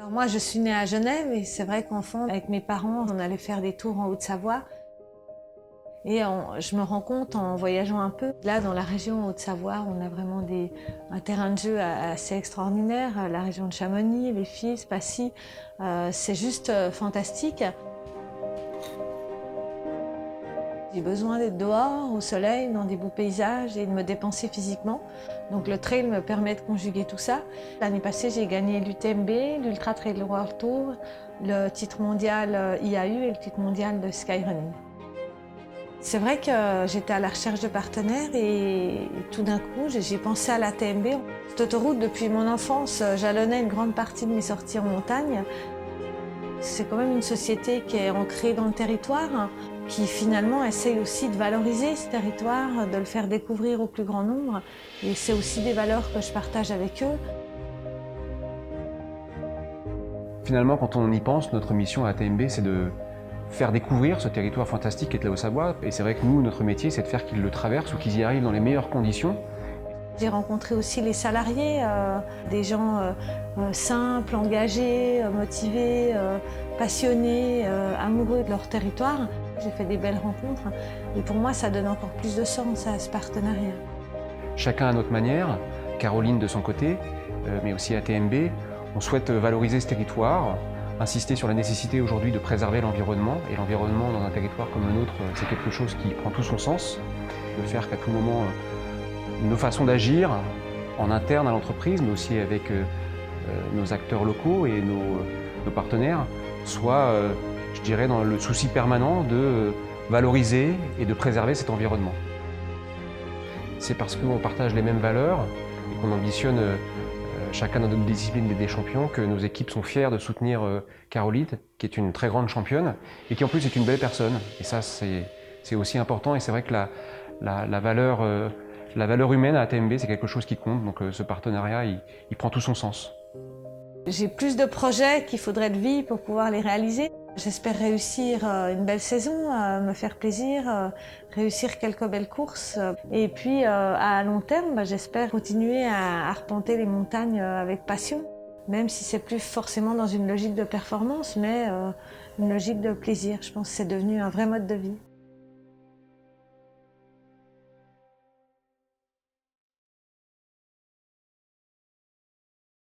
Alors moi, je suis née à Genève et c'est vrai qu'enfant, avec mes parents, on allait faire des tours en Haute-Savoie. Et je me rends compte en voyageant un peu, là dans la région Haute-Savoie, on a vraiment un terrain de jeu assez extraordinaire. La région de Chamonix, les Fils, Passy, c'est juste fantastique. J'ai besoin d'être dehors, au soleil, dans des beaux paysages et de me dépenser physiquement. Donc le trail me permet de conjuguer tout ça. L'année passée, j'ai gagné l'UTMB, l'Ultra Trail World Tour, le titre mondial IAU et le titre mondial de Skyrunning. C'est vrai que j'étais à la recherche de partenaires et tout d'un coup, j'ai pensé à l'ATMB. Cette autoroute, depuis mon enfance, jalonnait une grande partie de mes sorties en montagne. C'est quand même une société qui est ancrée dans le territoire, qui finalement essaye aussi de valoriser ce territoire, de le faire découvrir au plus grand nombre. Et c'est aussi des valeurs que je partage avec eux. Finalement, quand on y pense, notre mission à ATMB, c'est de faire découvrir ce territoire fantastique qu'est la Haute-Savoie. Et c'est vrai que nous, notre métier, c'est de faire qu'ils le traversent ou qu'ils y arrivent dans les meilleures conditions. J'ai rencontré aussi les salariés, des gens simples, engagés, motivés, passionnés, amoureux de leur territoire. J'ai fait des belles rencontres et pour moi, ça donne encore plus de sens à ce partenariat. Chacun à notre manière, Caroline de son côté, mais aussi ATMB, on souhaite valoriser ce territoire, insister sur la nécessité aujourd'hui de préserver l'environnement. Et l'environnement dans un territoire comme le nôtre, c'est quelque chose qui prend tout son sens. De faire qu'à tout moment, nos façons d'agir en interne à l'entreprise, mais aussi avec nos acteurs locaux et nos partenaires, soient, je dirais, dans le souci permanent de valoriser et de préserver cet environnement. C'est parce qu'on partage les mêmes valeurs et qu'on ambitionne chacun dans notre discipline des champions que nos équipes sont fières de soutenir Caroline, qui est une très grande championne et qui en plus est une belle personne. Et ça, c'est aussi important et c'est vrai que la valeur humaine à ATMB, c'est quelque chose qui compte. Donc ce partenariat, il prend tout son sens. J'ai plus de projets qu'il faudrait de vie pour pouvoir les réaliser. J'espère réussir une belle saison, me faire plaisir, réussir quelques belles courses. Et puis à long terme, j'espère continuer à arpenter les montagnes avec passion. Même si c'est plus forcément dans une logique de performance, mais une logique de plaisir. Je pense que c'est devenu un vrai mode de vie.